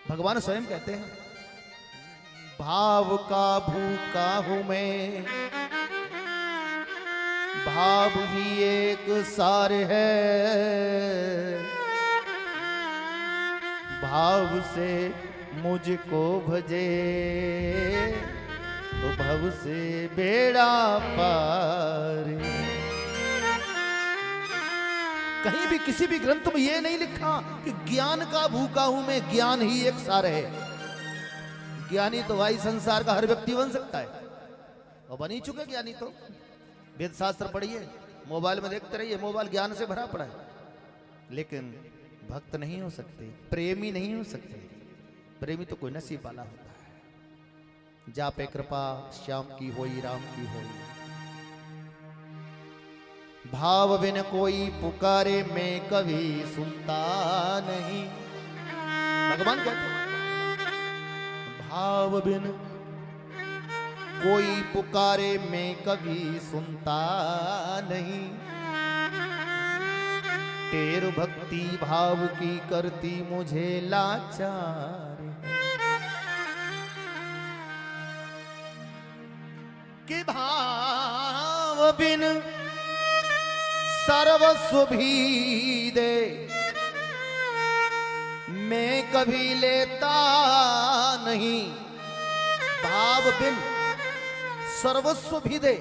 भगवान स्वयं कहते हैं भाव का भूखा हूं मैं, भाव ही एक सार है, भाव से मुझको भजे तो भव से बेड़ा पार। कहीं भी किसी भी ग्रंथ में यह नहीं लिखा कि ज्ञान का भूखा हूं मैं, ज्ञान ही एक सार है। ज्ञानी तो भाई संसार का हर व्यक्ति बन सकता है और बन ही चुके ज्ञानी तो। वेद शास्त्र पढ़िए, मोबाइल में देखते रहिए, मोबाइल ज्ञान से भरा पड़ा है, लेकिन भक्त नहीं हो सकते, प्रेमी नहीं हो सकते। प्रेमी तो कोई नसीब वाला होता है। जा पे कृपा श्याम की होई राम की होई, भाव बिन कोई पुकारे मैं कभी सुनता नहीं। भगवान कहते हैं भाव बिन कोई पुकारे मैं कभी सुनता नहीं, टेर भक्ति भाव की करती मुझे लाचार। कि भाव बिन सर्वस्व भी दे मैं कभी लेता नहीं। भाव बिन सर्वस्व भी दे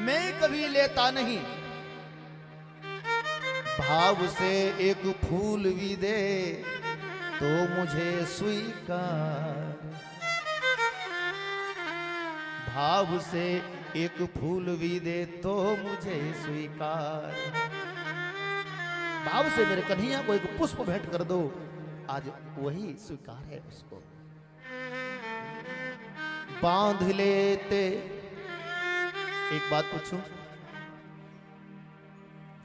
मैं कभी लेता नहीं, भाव से एक फूल भी दे तो मुझे स्वीकार। भाव से एक फूल भी दे तो मुझे स्वीकार। भाव से मेरे कन्हैया को एक पुष्प भेंट कर दो, आज वही स्वीकार है उसको। बांध लेते, एक बात पूछूं,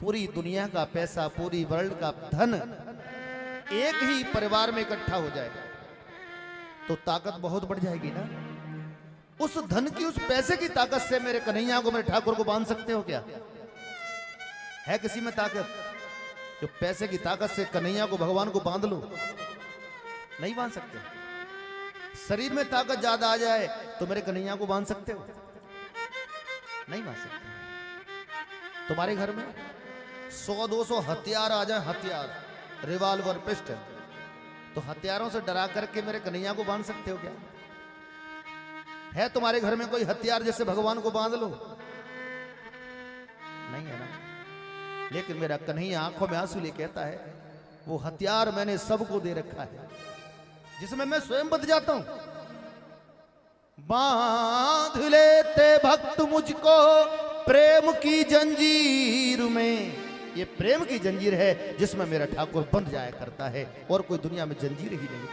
पूरी दुनिया का पैसा, पूरी वर्ल्ड का धन एक ही परिवार में इकट्ठा हो जाए तो ताकत बहुत बढ़ जाएगी ना। उस धन की, उस पैसे की ताकत से मेरे कन्हैया को, मेरे ठाकुर को बांध सकते हो क्या? है किसी में ताकत जो पैसे की ताकत से कन्हैया को, भगवान को बांध लो? नहीं बांध सकते। शरीर में ताकत ज्यादा आ जाए तो मेरे कन्हैया को बांध सकते हो? नहीं बांध सकते। तुम्हारे घर में 100-200 हथियार आ जाए, हथियार, रिवॉल्वर, पिस्टल, तो हथियारों से डरा करके मेरे कन्हैया को बांध सकते हो क्या? है तुम्हारे घर में कोई हथियार जिससे भगवान को बांध लो? नहीं है ना। लेकिन मेरा कन्हैया आंखों में आंसू ले कहता है वो हथियार मैंने सबको दे रखा है जिसमें मैं स्वयं बंध जाता हूं। बांध लेते भक्त मुझको प्रेम की जंजीर में, ये प्रेम की जंजीर है जिसमें मेरा ठाकुर बंध जाया करता है, और कोई दुनिया में जंजीर ही नहीं।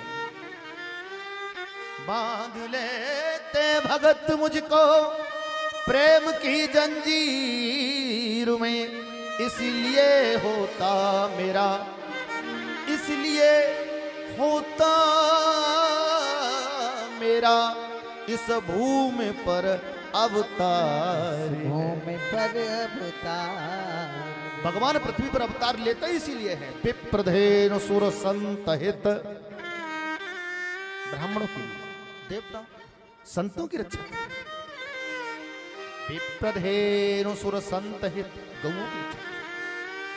बांध लेते भगत मुझको प्रेम की जंजीर में, इसलिए होता मेरा, इसलिए होता मेरा इस भूमि पर अवतार। भूमि पर अवतार, भगवान पृथ्वी पर अवतार लेता इसीलिए है। विप्रधेनु सुर संत हित, ब्राह्मणों की, देवता, संतों की रक्षा। विप्रधेनु सुर संत हित, गौओं की रक्षा।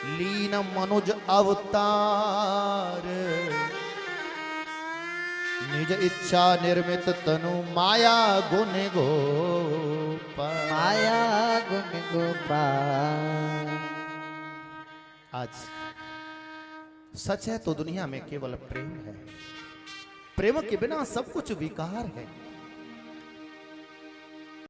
लीन मनुज अवतार, निज इच्छा निर्मित तनु माया गुण गोपाल। माया गुण गोपाल। आज सच है तो दुनिया में केवल प्रेम है। प्रेम के बिना सब कुछ विकार है।